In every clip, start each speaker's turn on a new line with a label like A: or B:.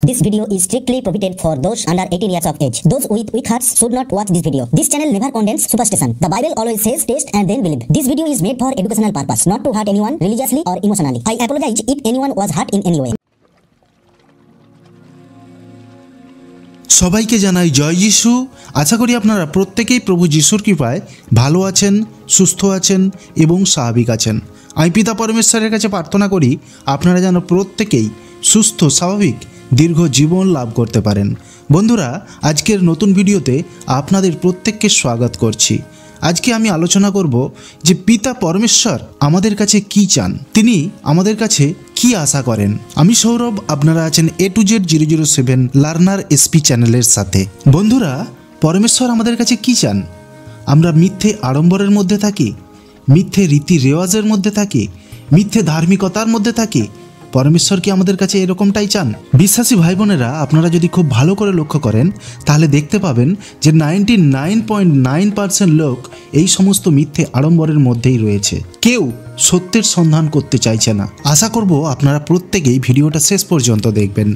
A: This video is strictly prohibited for those under 18 years of age. Those with weak hearts should not watch this video. This channel never condemns superstition. The Bible always says taste and then believe. This video is made for educational purpose, not to hurt anyone religiously or emotionally. I apologize if anyone was hurt in any way.
B: সবাইকে জানাই জয় যিশু। আশা করি আপনারা প্রত্যেকেই প্রভু যিশুর কৃপায় ভালো আছেন, সুস্থ আছেন এবং স্বাভাবিক আছেন। আমি পিতা পরমেশ্বরের কাছে প্রার্থনা করি আপনারা যেন প্রত্যেকেই সুস্থ, স্বাভাবিক, দীর্ঘ জীবন লাভ করতে পারেন। বন্ধুরা, আজকের নতুন ভিডিওতে আপনাদের প্রত্যেককে স্বাগত করছি। আজকে আমি আলোচনা করব যে পিতা পরমেশ্বর আমাদের কাছে কি চান, তিনি আমাদের কাছে কি আশা করেন। আমি সৌরভ, আপনারা আছেন A2Z007 লার্নার এসপি চ্যানেলের সাথে। বন্ধুরা, পরমেশ্বর আমাদের কাছে কি চান? আমরা মিথ্যে আড়ম্বরের মধ্যে থাকি, মিথ্যে রীতি রেওয়াজের মধ্যে থাকি, মিথ্যে ধার্মিকতার মধ্যে থাকি। পরমেশ্বর কি আমাদের কাছে এরকমটাই চান? বিশ্বাসী ভাই বোনেরা, আপনারা যদি খুব ভালো করে লক্ষ্য করেন তাহলে দেখতে পাবেন যে 99.9% লোক এই সমস্ত মিথ্যে আড়ম্বরের মধ্যেই রয়েছে। কেউ সত্যের সন্ধান করতে চাইছে না। আশা করব আপনারা প্রত্যেকেই ভিডিওটা শেষ পর্যন্ত দেখবেন।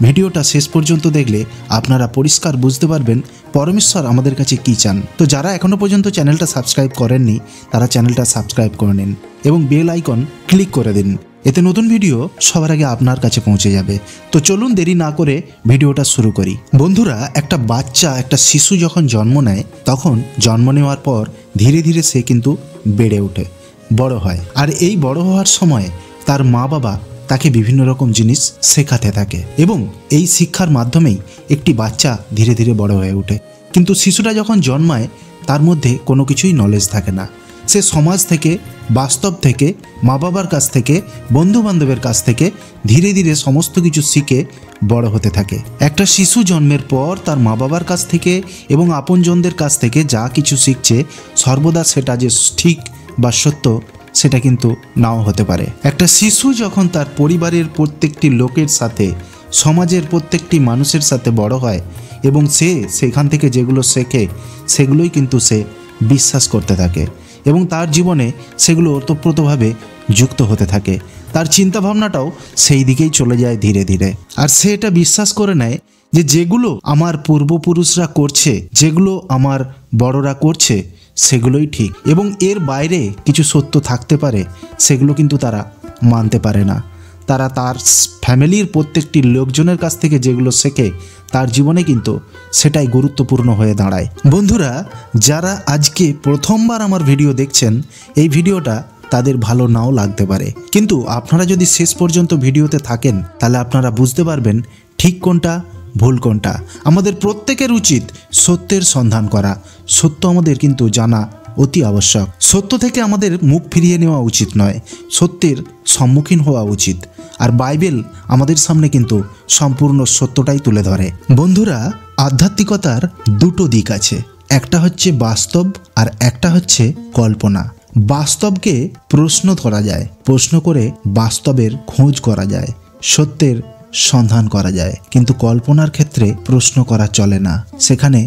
B: ভিডিওটা শেষ পর্যন্ত দেখলে আপনারা পরিষ্কার বুঝতে পারবেন পরমেশ্বর আমাদের কাছে কি চান। তো যারা এখনো পর্যন্ত চ্যানেলটা সাবস্ক্রাইব করেননি তারা চ্যানেলটা সাবস্ক্রাইব করে নিন এবং বেল আইকন ক্লিক করে দিন, এতে নতুন ভিডিও সবার আগে আপনার কাছে পৌঁছে যাবে। তো চলুন দেরি না করে ভিডিওটা শুরু করি। বন্ধুরা, একটা বাচ্চা, একটা শিশু যখন জন্ম নেয় তখন জন্ম নেওয়ার পর ধীরে ধীরে সে কিন্তু বেড়ে ওঠে, বড় হয়। আর এই বড় হওয়ার সময় তার মা বাবা তাকে বিভিন্ন রকম জিনিস শেখাতে থাকে এবং এই শিক্ষার মাধ্যমেই একটি বাচ্চা ধীরে ধীরে বড় হয়ে ওঠে। কিন্তু শিশুটা যখন জন্মায় তার মধ্যে কোনো কিছুই নলেজ থাকে না। সে সমাজ থেকে, বাস্তব থেকে, মা বাবার কাছ থেকে, বন্ধু বান্ধবের কাছ থেকে ধীরে ধীরে সমস্ত কিছু শিখে বড় হতে থাকে। একটা শিশু জন্মের পর তার মা বাবার কাছ থেকে এবং আপনজনদের কাছ থেকে যা কিছু শিখছে সর্বদা সেটা যে ঠিক বা সত্য সেটা কিন্তু নাও হতে পারে। একটা শিশু যখন তার পরিবারের প্রত্যেকটি লোকের সাথে, সমাজের প্রত্যেকটি মানুষের সাথে বড় হয় এবং সে সেখান থেকে যেগুলো শেখে সেগুলোই কিন্তু সে বিশ্বাস করতে থাকে এবং তার জীবনে সেগুলো ওতপ্রোতভাবে যুক্ত হতে থাকে। তার চিন্তাভাবনাটাও সেই দিকেই চলে যায় ধীরে ধীরে। আর সে এটা বিশ্বাস করে নেয় যে যেগুলো আমার পূর্বপুরুষরা করছে, যেগুলো আমার বড়রা করছে সেগুলোই ঠিক এবং এর বাইরে কিছু সত্য থাকতে পারে সেগুলো কিন্তু তারা মানতে পারে না। তারা তার ফ্যামিলির প্রত্যেকটি লোকজনের কাছ থেকে যেগুলো শেখে তার জীবনে কিন্তু সেটাই গুরুত্বপূর্ণ হয়ে দাঁড়ায়। বন্ধুরা, যারা আজকে প্রথমবার আমার ভিডিও দেখছেন, এই ভিডিওটা তাদের ভালো নাও লাগতে পারে, কিন্তু আপনারা যদি শেষ পর্যন্ত ভিডিওতে থাকেন তাহলে আপনারা বুঝতে পারবেন ঠিক কোনটা, ভুল কোনটা। আমাদের প্রত্যেকের উচিত সত্যের সন্ধান করা। সত্য আমাদের কিন্তু জানা অতি আবশ্যক। সত্য থেকে আমাদের মুখ ফিরিয়ে নেওয়া উচিত নয়, সত্যের সম্মুখীন হওয়া উচিত। আর বাইবেল আমাদের সামনে কিন্তু সম্পূর্ণ সত্যটাই তুলে ধরে। বন্ধুরা, আধ্যাত্মিকতার দুটো দিক আছে, একটা হচ্ছে বাস্তব আর একটা হচ্ছে কল্পনা। বাস্তবকে প্রশ্ন করা যায়, প্রশ্ন করে বাস্তবের খোঁজ করা যায়, সত্যের সন্ধান করা যায়। কিন্তু কল্পনার ক্ষেত্রে প্রশ্ন করা চলে না, সেখানে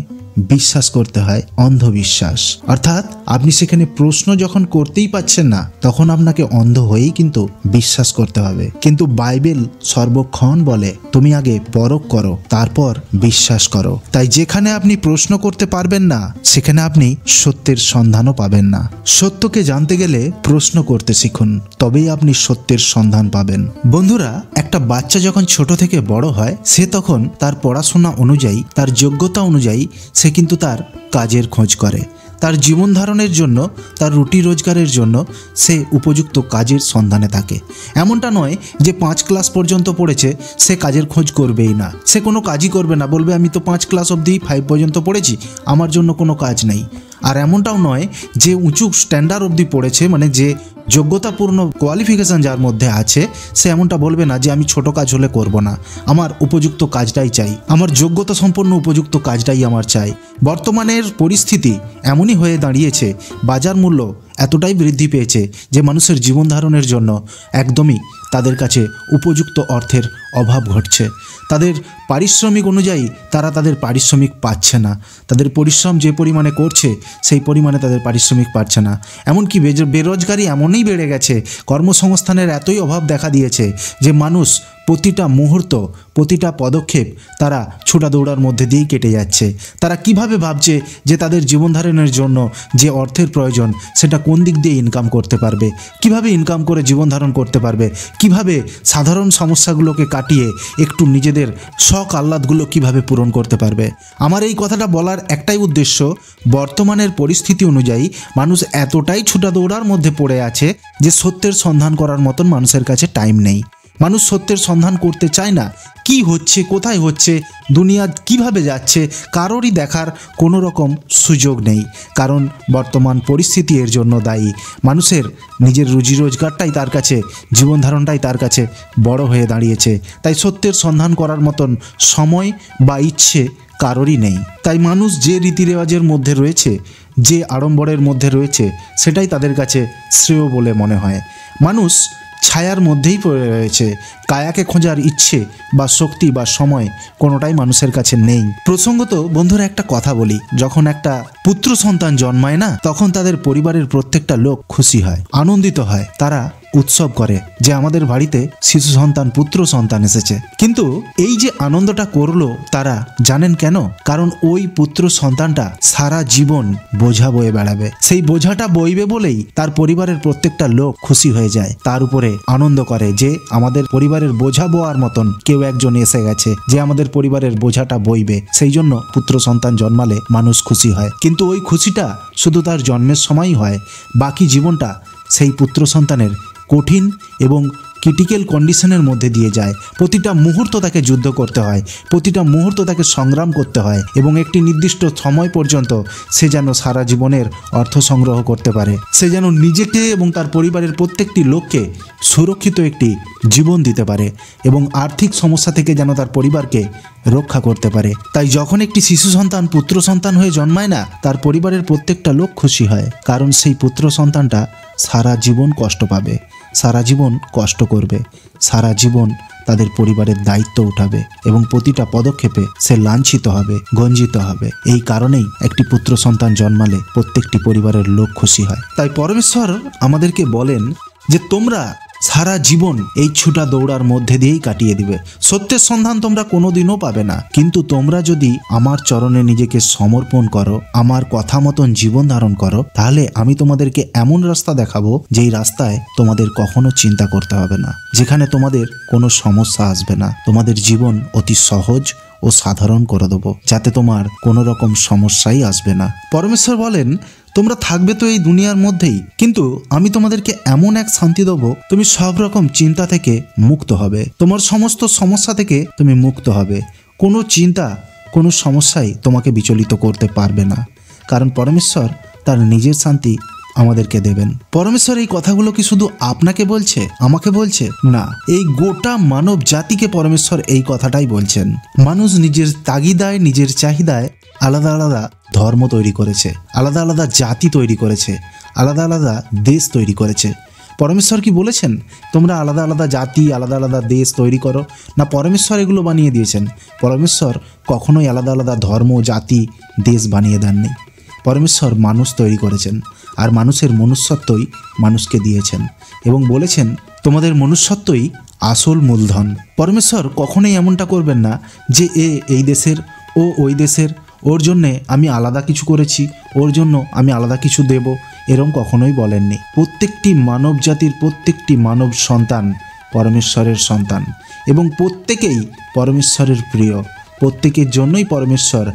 B: বিশ্বাস করতে হয় অন্ধবিশ্বাস। অর্থাৎ আপনি সেখানে প্রশ্ন যখন করতেই পাচ্ছেন না তখন আপনাকে অন্ধ হয়েই কিন্তু বিশ্বাস করতে হবে। কিন্তু বাইবেল সর্বক্ষণ বলে তুমি আগে পরখ করো, তারপর বিশ্বাস করো। তাই যেখানে আপনি প্রশ্ন করতে পারবেন না সেখানে আপনি সত্যের সন্ধানও পাবেন না। সত্যকে জানতে গেলে প্রশ্ন করতে শিখুন, তবেই আপনি সত্যের সন্ধান পাবেন। বন্ধুরা, একটা বাচ্চা যখন ছোট থেকে বড় হয় সে তখন তার পড়াশোনা অনুযায়ী, তার যোগ্যতা অনুযায়ী সে কিন্তু তার কাজের খোঁজ করে। তার জীবন ধারণের জন্য, তার রুটি রোজগারের জন্য সে উপযুক্ত কাজের সন্ধানে থাকে। এমনটা নয় যে 5 ক্লাস পর্যন্ত পড়েছে সে কাজের খোঁজ করবেই না, সে কোনো কাজই করবে না, বলবে আমি তো 5 ক্লাস অবধি 5 পর্যন্ত পড়েছি, আমার জন্য কোনো কাজ নেই। আর এমনটাও নয় যে উঁচু স্ট্যান্ডার্ড অবধি পড়েছে, মানে যে যোগ্যতাপূর্ণ কোয়ালিফিকেশান যার মধ্যে আছে, সে এমনটা বলবে না যে আমি ছোট কাজ হলে করব না, আমার উপযুক্ত কাজটাই চাই, আমার যোগ্যতা সম্পন্ন উপযুক্ত কাজটাই আমার চাই। বর্তমানের পরিস্থিতি এমনই হয়ে দাঁড়িয়েছে, বাজার মূল্য এতটাই বৃদ্ধি পেয়েছে যে মানুষের জীবন ধারণের জন্য একদমই তাদের কাছে উপযুক্ত অর্থের অভাব ঘটছে। তাদের পারিশ্রমিক অনুযায়ী তারা তাদের পারিশ্রমিক পাচ্ছে না। তাদের পরিশ্রম যে পরিমাণে করছে সেই পরিমাণে তাদের পারিশ্রমিক পাচ্ছে না। এমনকি বেরোজগারি এমনই বেড়ে গেছে, কর্মসংস্থানের এতই অভাব দেখা দিয়েছে যে মানুষ প্রতিটা মুহূর্ত, প্রতিটা পদক্ষেপ তারা ছোটা দৌড়ার মধ্যে দিয়েই কেটে যাচ্ছে। তারা কিভাবে ভাবছে যে তাদের জীবনধারণের জন্য যে অর্থের প্রয়োজন সেটা কোন দিক দিয়ে ইনকাম করতে পারবে, কিভাবে ইনকাম করে জীবনধারণ করতে পারবে, কিভাবে সাধারণ সমস্যাগুলোকে কাটিয়ে একটু নিজেদের শখ আহ্লাদগুলো কিভাবে পূরণ করতে পারবে। আমার এই কথাটা বলার একটাই উদ্দেশ্য, বর্তমানের পরিস্থিতি অনুযায়ী মানুষ এতটাই ছোটা দৌড়ার মধ্যে পড়ে আছে যে সত্যের সন্ধান করার মতন মানুষের কাছে টাইম নেই। মানুষ সত্যের সন্ধান করতে চায় না। কি হচ্ছে, কোথায় হচ্ছে, দুনিয়া কিভাবে যাচ্ছে কারোরই দেখার কোনো রকম সুযোগ নেই। কারণ বর্তমান পরিস্থিতি এর জন্য দায়ী। মানুষের নিজের রুজি রোজগারটাই তার কাছে, জীবনধারণটাই তার কাছে বড় হয়ে দাঁড়িয়েছে। তাই সত্যের সন্ধান করার মতন সময় বা ইচ্ছে কারোরই নেই। তাই মানুষ যে রীতিরেওয়াজের মধ্যে রয়েছে, যে আড়ম্বরের মধ্যে রয়েছে, সেটাই তাদের কাছে শ্রেয় বলে মনে হয়। মানুষ ছায়ার মধ্যেই পড়ে রয়েছে। কায়াকে খোঁজার ইচ্ছে বা শক্তি বা সময় কোনোটাই মানুষের কাছে নেই। প্রসঙ্গত বন্ধুরা একটা কথা বলি, যখন একটা পুত্র সন্তান জন্মায় না, তখন তাদের পরিবারের প্রত্যেকটা লোক খুশি হয়, আনন্দিত হয়। তারা উৎসব করে যে আমাদের বাড়িতে শিশু সন্তান, পুত্র সন্তান এসেছে। কিন্তু এই যে আনন্দটা করলো তারা, জানেন কেন? কারণ ওই পুত্র সন্তানটা সারা জীবন বোঝা বয়ে বেড়াবে। সেই বোঝাটা বইবে বলেই তার পরিবারের প্রত্যেকটা লোক খুশি হয়ে যায়, তার উপরে আনন্দ করে যে আমাদের পরিবারের বোঝা বওয়ার মতন কেউ একজন এসে গেছে, যে আমাদের পরিবারের বোঝাটা বইবে। সেই জন্য পুত্র সন্তান জন্মালে মানুষ খুশি হয়। কিন্তু ওই খুশিটা শুধু তার জন্মের সময়ই হয়, বাকি জীবনটা সেই পুত্র সন্তানের কঠিন এবং ক্রিটিক্যাল কন্ডিশনের মধ্যে দিয়ে যায়। প্রতিটা মুহূর্ত তাকে যুদ্ধ করতে হয়, প্রতিটা মুহূর্ত তাকে সংগ্রাম করতে হয় এবং একটি নির্দিষ্ট সময় পর্যন্ত সে যেন সারা জীবনের অর্থ সংগ্রহ করতে পারে, সে যেন নিজেকে এবং তার পরিবারের প্রত্যেকটি লোককে সুরক্ষিত একটি জীবন দিতে পারে এবং আর্থিক সমস্যা থেকে যেন তার পরিবারকে রক্ষা করতে পারে। তাই যখন একটি শিশু সন্তান পুত্র সন্তান হয়ে জন্মায় না, তার পরিবারের প্রত্যেকটা লোক খুশি হয়। কারণ সেই পুত্র সন্তানটা সারা জীবন কষ্ট পাবে, সারা জীবন কষ্ট করবে, সারা জীবন তাদের পরিবারের দায়িত্ব উঠাবে এবং প্রতিটা পদক্ষেপে সে লাঞ্ছিত হবে, গঞ্জিত হবে। এই কারণেই একটি পুত্র সন্তান জন্মালে প্রত্যেকটি পরিবারের লোক খুশি হয়। তাই পরমেশ্বর আমাদেরকে বলেন যে তোমরা সারা জীবন এই ছুটা দৌড়ার মধ্যে দিয়েই কাটিয়ে দিবে। সত্যের সন্ধান তোমরা কোনোদিনও পাবে না, কিন্তু তোমরা যদি আমার চরণে নিজেকে সমর্পণ করো, আমার কথা মতন জীবন ধারণ করো, তাহলে আমি তোমাদেরকে এমন রাস্তা দেখাবো যেই রাস্তায় তোমাদের কখনো চিন্তা করতে হবে না, যেখানে তোমাদের কোনো সমস্যা আসবে না। তোমাদের জীবন অতি সহজ ও সাধারণ করে দেবো, যাতে তোমার কোনো রকম সমস্যাই আসবে না। পরমেশ্বর বলেন তোমরা থাকবে তো এই দুনিয়ার মধ্যেই, কিন্তু আমি তোমাদেরকে এমন এক শান্তি দেবো, তুমি সব রকম চিন্তা থেকে মুক্ত হবে, তোমার সমস্ত সমস্যা থেকে তুমি মুক্ত হবে। কোনো চিন্তা, কোনো সমস্যাই তোমাকে বিচলিত করতে পারবে না, কারণ পরমেশ্বর তার নিজের শান্তি আমাদেরকে দেবেন। পরমেশ্বর এই কথাগুলো কি শুধু আপনাকে বলছে, আমাকে বলছে? না, এই গোটা মানব জাতিকে পরমেশ্বর এই কথাটাই বলছেন। মানুষ নিজের তাগিদায়, নিজের চাহিদায় আলাদা আলাদা ধর্ম তৈরি করেছে, আলাদা আলাদা জাতি তৈরি করেছে, আলাদা আলাদা দেশ তৈরি করেছে। পরমেশ্বর কি বলেছেন তোমরা আলাদা আলাদা জাতি, আলাদা আলাদা দেশ তৈরি করো? না, পরমেশ্বর এগুলো বানিয়ে দিয়েছেন। পরমেশ্বর কখনোই আলাদা আলাদা ধর্ম, জাতি, দেশ বানিয়ে দেননি। পরমেশ্বর মানুষ তৈরি করেছেন, আর মানুষের মনুষ্যত্বই মানুষকে দিয়েছেন এবং বলেছেন তোমাদের মনুষ্যত্বই আসল মূলধন। পরমেশ্বর কখনোই এমনটা করবেন না যে এই দেশের, ও ওই দেশের, ওর জন্যে আমি আলাদা কিছু করেছি, ওর জন্য আমি আলাদা কিছু দেব, এরম কখনোই বলেননি। প্রত্যেকটি মানব জাতির প্রত্যেকটি মানব সন্তান পরমেশ্বরের সন্তান এবং প্রত্যেকেই পরমেশ্বরের প্রিয়। প্রত্যেকের জন্যই পরমেশ্বর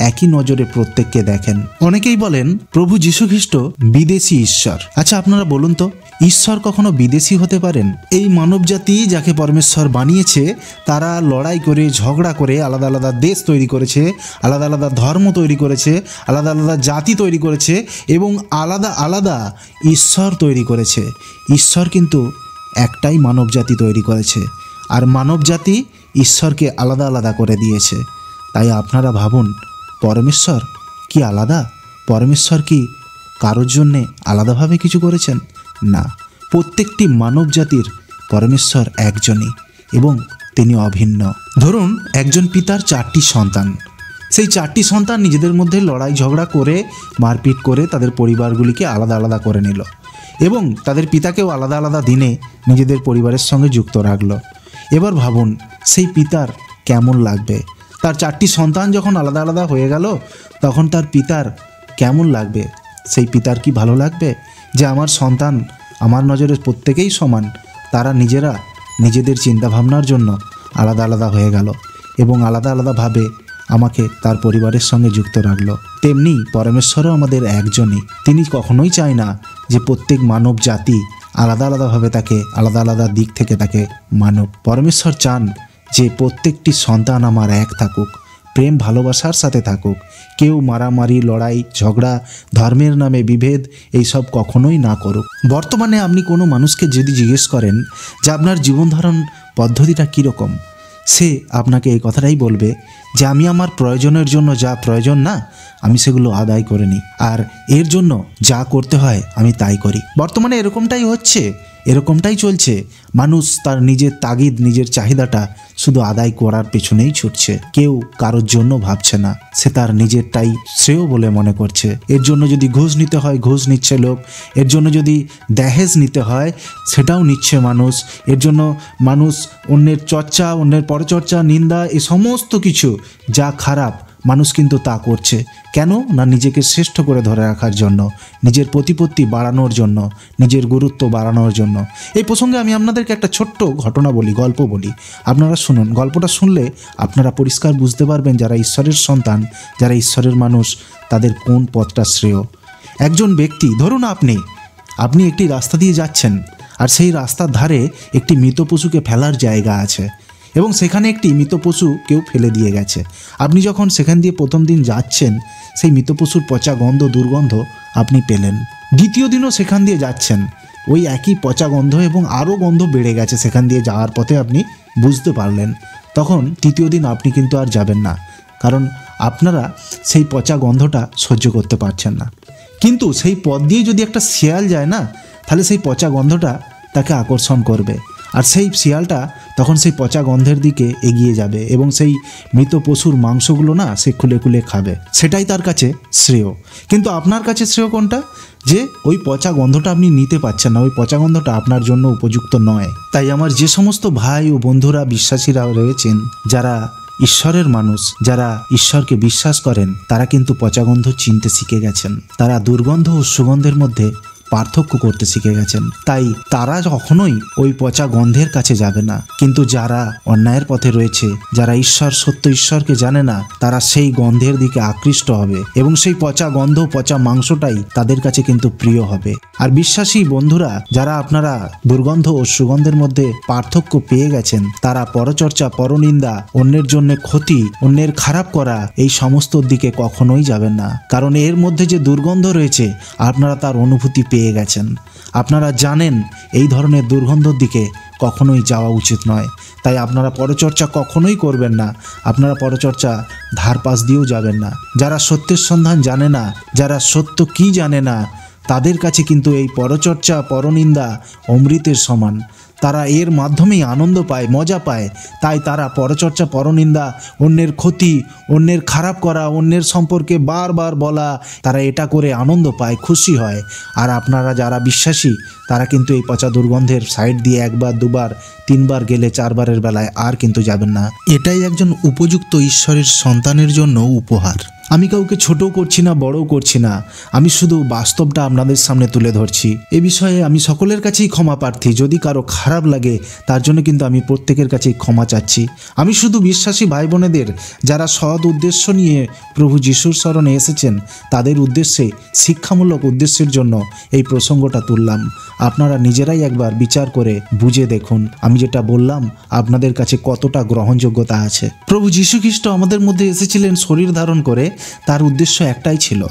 B: একই নজরে প্রত্যেককে দেখেন। অনেকেই বলেন প্রভু যীশু খ্রিস্ট বিদেশি ঈশ্বর। আচ্ছা, আপনারা বলুন তো, ঈশ্বর কখনো বিদেশি হতে পারেন? এই মানব জাতি যাকে পরমেশ্বর বানিয়েছে, তারা লড়াই করে, ঝগড়া করে আলাদা আলাদা দেশ তৈরি করেছে, আলাদা আলাদা ধর্ম তৈরি করেছে, আলাদা আলাদা জাতি তৈরি করেছে এবং আলাদা আলাদা ঈশ্বর তৈরি করেছে। ঈশ্বর কিন্তু একটাই মানব জাতি তৈরি করেছে, আর মানব জাতি ঈশ্বরকে আলাদা আলাদা করে দিয়েছে। তাই আপনারা ভাবুন, পরমেশ্বর কি আলাদা? পরমেশ্বর কি কারোর জন্যে আলাদাভাবে কিছু করেছেন? না, প্রত্যেকটি মানব জাতির পরমেশ্বর একজনই এবং তিনি অভিন্ন। ধরুন একজন পিতার 4টি সন্তান, সেই 4টি সন্তান নিজেদের মধ্যে লড়াই ঝগড়া করে মারপিট করে তাদের পরিবারগুলিকে আলাদা আলাদা করে নিল এবং তাদের পিতাকেও আলাদা আলাদা দিনে নিজেদের পরিবারের সঙ্গে যুক্ত রাখলো। এবার ভাবুন সেই পিতার কেমন লাগবে? তার 4টি সন্তান যখন আলাদা আলাদা হয়ে গেল তখন তার পিতার কেমন লাগবে? সেই পিতার কি ভালো লাগবে যে আমার সন্তান আমার নজরে প্রত্যেকেই সমান, তারা নিজেরা নিজেদের চিন্তাভাবনার জন্য আলাদা আলাদা হয়ে গেল এবং আলাদা আলাদাভাবে আমাকে তার পরিবারের সঙ্গে যুক্ত রাখলো। তেমনি পরমেশ্বরও আমাদের একজনই। তিনি কখনোই চায় না যে প্রত্যেক মানব জাতি আলাদা আলাদাভাবে তাকে আলাদা আলাদা দিক থেকে তাকে মানুক। পরমেশ্বর চান যে প্রত্যেকটি সন্তান আমার এক থাকুক, প্রেম ভালোবাসার সাথে থাকুক, কেউ মারামারি লড়াই ঝগড়া ধর্মের নামে বিভেদ এইসব কখনোই না করুক। বর্তমানে আপনি কোনো মানুষকে যদি জিজ্ঞেস করেন যে আপনার জীবনধারণ পদ্ধতিটা কীরকম, সে আপনাকে এই কথাটাই বলবে যে আমি আমার প্রয়োজনের জন্য যা প্রয়োজন না আমি সেগুলো আদায় করে নিই, আর এর জন্য যা করতে হয় আমি তাই করি। বর্তমানে এরকমটাই হচ্ছে, এরকমটাই চলছে। মানুষ তার নিজের তাগিদ নিজের চাহিদাটা শুধু আদায় করার পেছনেই ছুটছে, কেউ কারোর জন্য ভাবছে না, সে তার নিজেরটাই শ্রেয় বলে মনে করছে। এর জন্য যদি ঘুষ নিতে হয় ঘুষ নিচ্ছে লোক, এর জন্য যদি দহেজ নিতে হয় সেটাও নিচ্ছে মানুষ, এর জন্য মানুষ অন্যের চর্চা অন্যের পরচর্চা নিন্দা এ সমস্ত কিছু যা খারাপ মানুষ কিন্তু তা করছে। কেন না নিজেকে শ্রেষ্ঠ করে ধরে রাখার জন্য, নিজের প্রতিপত্তি বাড়ানোর জন্য, নিজের গুরুত্ব বাড়ানোর জন্য। এই প্রসঙ্গে আমি আপনাদেরকে একটা ছোট্ট ঘটনা বলি, গল্প বলি, আপনারা শুনুন। গল্পটা শুনলে আপনারা পরিষ্কার বুঝতে পারবেন যারা ঈশ্বরের সন্তান, যারা ঈশ্বরের মানুষ, তাদের কোন পথটা শ্রেয়। একজন ব্যক্তি, ধরুন আপনি একটি রাস্তা দিয়ে যাচ্ছেন আর সেই রাস্তার ধারে একটি মৃত পশুকে ফেলার জায়গা আছে এবং সেখানে একটি মৃত পশু কেউ ফেলে দিয়ে গেছে। আপনি যখন সেখান দিয়ে প্রথম দিন যাচ্ছেন সেই মৃত পশুর পচা গন্ধ দুর্গন্ধ আপনি পেলেন। দ্বিতীয় দিনও সেখান দিয়ে যাচ্ছেন, ওই একই পচা গন্ধ এবং আরও গন্ধ বেড়ে গেছে সেখান দিয়ে যাওয়ার পথে আপনি বুঝতে পারলেন। তখন তৃতীয় দিন আপনি কিন্তু আর যাবেন না, কারণ আপনারা সেই পচা গন্ধটা সহ্য করতে পারছেন না। কিন্তু সেই পথ দিয়ে যদি একটা শিয়াল যায় না, তাহলে সেই পচা গন্ধটা তাকে আকর্ষণ করবে আর সেই শিয়ালটা তখন সেই পচা গন্ধের দিকে এগিয়ে যাবে এবং সেই মৃত পশুর মাংসগুলো না সে খুলে খুলে খাবে, সেটাই তার কাছে শ্রেয়। কিন্তু আপনার কাছে শ্রেয় কোনটা? যে ওই পচা গন্ধটা আপনি নিতে পারছেন না, ওই পচা গন্ধটা আপনার জন্য উপযুক্ত নয়। তাই আমার যে সমস্ত ভাই ও বন্ধুরা বিশ্বাসীরা রয়েছেন, যারা ঈশ্বরের মানুষ, যারা ঈশ্বরকে বিশ্বাস করেন, তারা কিন্তু পচা গন্ধ চিনতে শিখে গেছেন, তারা দুর্গন্ধ ও সুগন্ধের মধ্যে পার্থক্য করতে শিখে গেছেন। তাই তারা কখনোই ওই পচা গন্ধের কাছে যাবে না। কিন্তু যারা অন্যায়ের পথে রয়েছে, যারা সত্য ঈশ্বরকে জানে না, তারা সেই গন্ধের দিকে আকৃষ্ট হবে এবং সেই পচা গন্ধ পচা মাংসটাই তাদের কাছে কিন্তু প্রিয় হবে। আর বিশ্বাসী বন্ধুরা, যারা আপনারা দুর্গন্ধ ও সুগন্ধের মধ্যে পার্থক্য পেয়ে গেছেন, তারা পরচর্চা পরনিন্দা অন্যের জন্য ক্ষতি অন্যের খারাপ করা এই সমস্ত দিকে কখনোই যাবেন না, কারণ এর মধ্যে যে দুর্গন্ধ রয়েছে আপনারা তার অনুভূতি পেয়ে গেছেন। আপনারা জানেন এই ধরনের দুর্গন্ধর দিকে কখনোই যাওয়া উচিত নয়। তাই আপনারা পরচর্চা কখনোই করবেন না, আপনারা পরচর্চা ধার পাশ দিয়েও যাবেন না। যারা সত্যের সন্ধান জানে না, যারা সত্য কি জানে না, তাদের কাছে কিন্তু এই পরচর্চা পরনিন্দা অমৃতের সমান। তারা এর মাধ্যমেই আনন্দ পায়, মজা পায়। তাই তারা পরচর্চা পরনিন্দা অন্যের ক্ষতি অন্যের খারাপ করা অন্যের সম্পর্কে বারবার বলা, তারা এটা করে আনন্দ পায়, খুশি হয়। আর আপনারা যারা বিশ্বাসী তারা কিন্তু এই পচা দুর্গন্ধের সাইড দিয়ে একবার দুবার তিনবার গেলে চারবারের বেলায় আর কিন্তু যাবেন না। এটাই একজন উপযুক্ত ঈশ্বরের সন্তানের জন্য উপহার। আমি কাউকে ছোটও করছি না বড়ও করছি না, আমি শুধু বাস্তবটা আপনাদের সামনে তুলে ধরছি। এ বিষয়ে আমি সকলের কাছেই ক্ষমা প্রার্থী। যদি কারো খারাপ লাগে তার জন্য কিন্তু আমি প্রত্যেকের কাছেই ক্ষমা চাচ্ছি। আমি শুধু বিশ্বাসী ভাই বোনেদের যারা সৎ উদ্দেশ্য নিয়ে প্রভু যিশুর শরণে এসেছেন তাদের উদ্দেশ্যে শিক্ষামূলক উদ্দেশ্যের জন্য এই প্রসঙ্গটা তুললাম। আপনারা নিজেরাই একবার বিচার করে বুঝে দেখুন আমি যেটা বললাম আপনাদের কাছে কতটা গ্রহণযোগ্যতা আছে। প্রভু যীশু খ্রিস্ট আমাদের মধ্যে এসেছিলেন শরীর ধারণ করে, তার উদ্দেশ্য একটাই ছিল,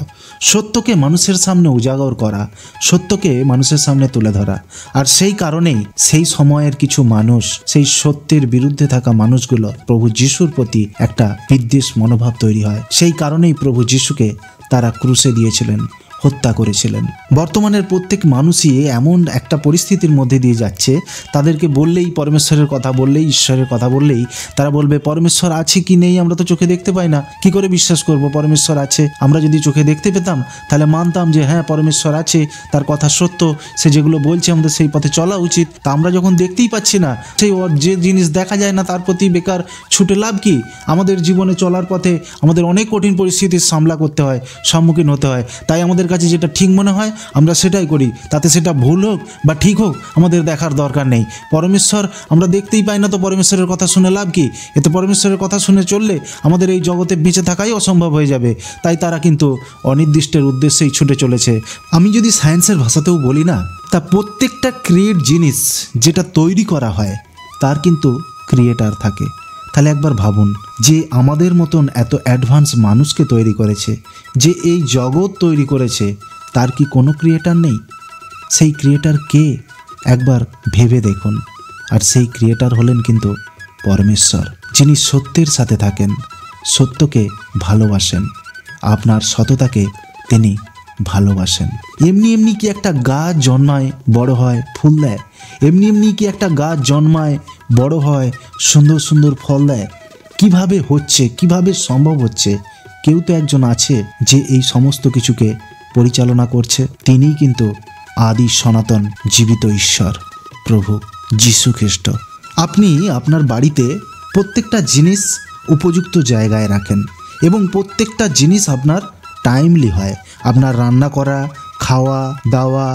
B: সত্যকে মানুষের সামনে উজাগর করা, সত্যকে মানুষের সামনে তুলে ধরা। আর সেই কারণেই সেই সময়ের কিছু মানুষ, সেই সত্যের বিরুদ্ধে থাকা মানুষগুলো প্রভু যিশুর প্রতি একটা বিদ্বেষ মনোভাব তৈরি হয়। সেই কারণেই প্রভু যিশুকে তারা ক্রুশে দিয়েছিলেন, হত্যা করেছিলেন। বর্তমানের প্রত্যেক মানুষই এমন একটা পরিস্থিতির মধ্যে দিয়ে যাচ্ছে, তাদেরকে বললেই পরমেশ্বরের কথা বললেই, ঈশ্বরের কথা বললেই তারা বলবে পরমেশ্বর আছে কি নেই আমরা তো চোখে দেখতে পাই না, কি করে বিশ্বাস করব পরমেশ্বর আছে? আমরা যদি চোখে দেখতে পেতাম তাহলে মানতাম যে হ্যাঁ পরমেশ্বর আছে, তার কথা সত্য, সে যেগুলো বলছে আমাদের সেই পথে চলা উচিত। তা আমরা যখন দেখতেই পাচ্ছি না, সেই যে জিনিস দেখা যায় না তার প্রতি বেকার ছুটে লাভ কি? আমাদের জীবনে চলার পথে আমাদের অনেক কঠিন পরিস্থিতির সামলা করতে হয়, সম্মুখীন হতে হয়। তাই আমাদের কাছে যেটা ঠিক মনে হয় আমরা সেটাই করি, তাতে সেটা ভুল হোক বা ঠিক হোক আমাদের দেখার দরকার নেই। পরমেশ্বর আমরা দেখতেই পাই না, তো পরমেশ্বরের কথা শুনে লাভ কি? এতে পরমেশ্বরের কথা শুনে চললে আমাদের এই জগতে বেঁচে থাকাই অসম্ভব হয়ে যাবে। তাই তারা কিন্তু অনির্দিষ্টের উদ্দেশ্যেই ছুটে চলেছে। আমি যদি সায়েন্সের ভাষাতেও বলি না, তা প্রত্যেকটা ক্রিয়েট জিনিস যেটা তৈরি করা হয় তার কিন্তু ক্রিয়েটার থাকে। তাহলে একবার ভাবুন, যে আমাদের মতন এত অ্যাডভান্স মানুষকে তৈরি করেছে, যে এই জগৎ তৈরি করেছে, তার কি কোনো ক্রিয়েটার নেই? সেই ক্রিয়েটার কে একবার ভেবে দেখুন। আর সেই ক্রিয়েটার হলেন কিন্তু পরমেশ্বর, যিনি সত্যের সাথে থাকেন, সত্যকে ভালোবাসেন, আপনার সততাকে তিনি ভালোবাসেন। এমনি এমনি কি একটা গাছ জন্মায় বড় হয় ফুল দেয়? এমনি এমনি কি একটা গাছ জন্মায় বড় হয় সুন্দর সুন্দর ফল দেয়? কিভাবে হচ্ছে, কিভাবে সম্ভব হচ্ছে? কেউ তো একজন আছে যে এই সমস্ত কিছুকে পরিচালনা করছে। তিনিই কিন্তু আদি সনাতন জীবিত ঈশ্বর প্রভু যীশু খ্রিস্ট। আপনি আপনার বাড়িতে প্রত্যেকটা জিনিস উপযুক্ত জায়গায় রাখেন এবং প্রত্যেকটা জিনিস আপনার টাইমলি হয়। আপনার রান্না করা, খাওয়া দাওয়া,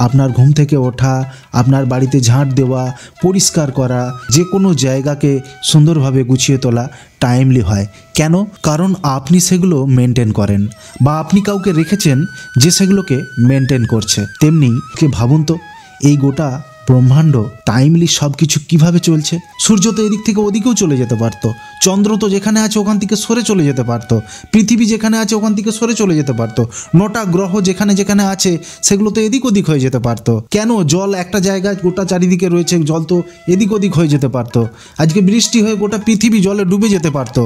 B: আপনার ঘুম থেকে ওঠা, আপনার বাড়িতে ঝাঁট দেওয়া, পরিষ্কার করা, যে কোনো জায়গাকে সুন্দরভাবে গুছিয়ে তোলা টাইমলি হয়। কেন? কারণ আপনি সেগুলো মেনটেন করেন, বা আপনি কাউকে রেখেছেন যে সেগুলোকে মেনটেন করছে। তেমনি কে ভাবুন তো, এই গোটা ব্রহ্মাণ্ড টাইমলি সব কিছু কীভাবে চলছে। সূর্য তো এদিক থেকে ওদিকেও চলে যেতে পারতো, চন্দ্র তো যেখানে আছে ওখান থেকে সরে চলে যেতে পারতো, পৃথিবী যেখানে আছে ওখান থেকে সরে চলে যেতে পারতো, 9টা গ্রহ যেখানে যেখানে আছে সেগুলো তো এদিক ওদিক হয়ে যেতে পারতো। কেন? জল একটা জায়গায় গোটা চারিদিকে রয়েছে, জল তো এদিক ওদিক হয়ে যেতে পারতো। আজকে বৃষ্টি হয়ে গোটা পৃথিবী জলে ডুবে যেতে পারতো।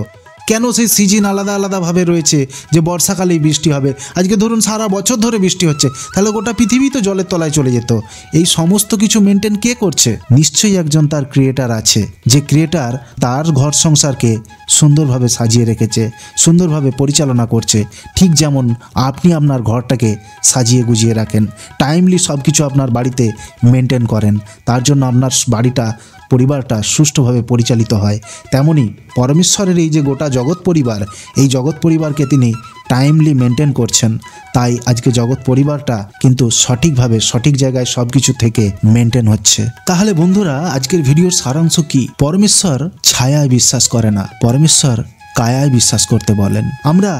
B: কেন সেই সিজন আলাদা আলাদাভাবে রয়েছে যে বর্ষাকালেই বৃষ্টি হবে? আজকে ধরুন সারা বছর ধরে বৃষ্টি হচ্ছে, তাহলে গোটা পৃথিবী তো জলের তলায় চলে যেত। এই সমস্ত কিছু মেনটেন কে করছে? নিশ্চয়ই একজন তার ক্রিয়েটার আছে, যে ক্রিয়েটার তার ঘর সংসারকে সুন্দরভাবে সাজিয়ে রেখেছে, সুন্দরভাবে পরিচালনা করছে। ঠিক যেমন আপনি আপনার ঘরটাকে সাজিয়ে গুজিয়ে রাখেন, টাইমলি সব কিছু আপনার বাড়িতে মেনটেন করেন, তার জন্য আপনার বাড়িটা, পরিবারটা সুষ্ঠুভাবে পরিচালিত হয়। তেমনি পরমেশ্বরের এই যে গোটা জগৎ পরিবার, এই জগৎ পরিবারকে তিনি টাইমলি মেনটেন করছেন। তাই আজকে জগৎ পরিবারটা কিন্তু সঠিকভাবে সঠিক জায়গায় সব কিছু থেকে মেনটেন হচ্ছে। তাহলে বন্ধুরা, আজকের ভিডিওর সারাংশ কি? পরমেশ্বর ছায়ায় বিশ্বাস করে না, পরমেশ্বর কায়ায় বিশ্বাস করতে বলেন। আমরা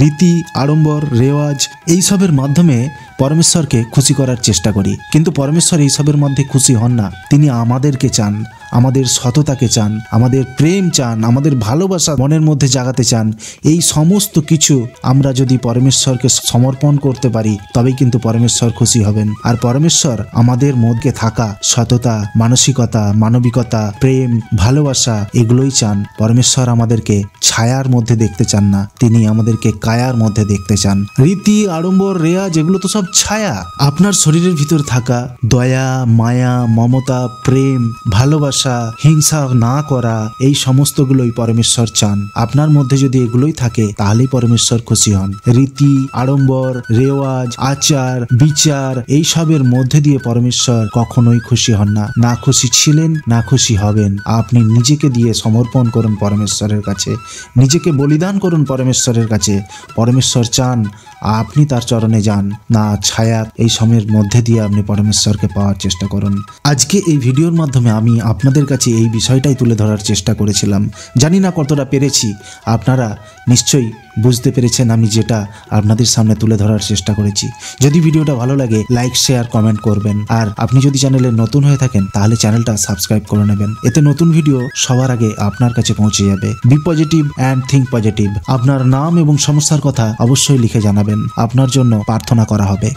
B: রীতি, আড়ম্বর, রেওয়াজ এইসবের মাধ্যমে পরমেশ্বরকে খুশি করার চেষ্টা করি, কিন্তু পরমেশ্বর এইসবের মধ্যে খুশি হন না। তিনি আমাদেরকে চান, আমাদের সততাকে চান, আমাদের প্রেম চান, আমাদের ভালোবাসা মনের মধ্যে জাগাতে চান। এই সমস্ত কিছু আমরা যদি পরমেশ্বরকে সমর্পণ করতে পারি তবেই কিন্তু পরমেশ্বর খুশি হবেন। আর পরমেশ্বর আমাদের মধ্যে থাকা সততা, মানসিকতা, মানবিকতা, প্রেম, ভালোবাসা এগুলোই চান। পরমেশ্বর আমাদেরকে ছায়ার মধ্যে দেখতে চান না, তিনি আমাদেরকে কায়ার মধ্যে দেখতে চান। রীতি, আড়ম্বর, রেয়াজ এগুলো তো সব ছায়া। আপনার শরীরের ভিতর থাকা দয়া, মায়া, মমতা, প্রেম, ভালোবাসা, হিংসা না করা, এই সমস্তগুলোই পরমেশ্বর চান। আপনার মধ্যে যদি এগুলোই থাকে তাহলেই পরমেশ্বর খুশি হন। রীতি, আড়ম্বর, রেওয়াজ, আচার, বিচার এইসবের মধ্যে দিয়ে পরমেশ্বর কখনোই খুশি হন না। না খুশি ছিলেন, না খুশি হবেন। আপনি নিজেকে দিয়ে সমর্পণ করুন পরমেশ্বরের কাছে, নিজেকে বলিদান করুন পরমেশ্বরের কাছে। পরমেশ্বর চান আপনি তার চরণে যান, না ছায়ার এই সময়ের মধ্যে দিয়ে আপনি পরমেশ্বরকে পাওয়ার চেষ্টা করুন। আজকে এই ভিডিওর মাধ্যমে আমি আপনাদের কাছে এই বিষয়টাই তুলে ধরার চেষ্টা করেছিলাম। জানি না কতটা পেরেছি, আপনারা নিশ্চয়ই বুঝতে পেরেছেন আমি যেটা আপনাদের সামনে তুলে ধরার চেষ্টা করেছি। যদি ভিডিওটা ভালো লাগে লাইক, শেয়ার, কমেন্ট করবেন। আর আপনি যদি চ্যানেলে নতুন হয়ে থাকেন তাহলে চ্যানেলটা সাবস্ক্রাইব করে নেবেন, এতে নতুন ভিডিও সবার আগে আপনার কাছে পৌঁছে যাবে। Be positive and think positive. আপনার নাম এবং সমস্যার কথা অবশ্যই লিখে জানাবেন, আপনার জন্য প্রার্থনা করা হবে।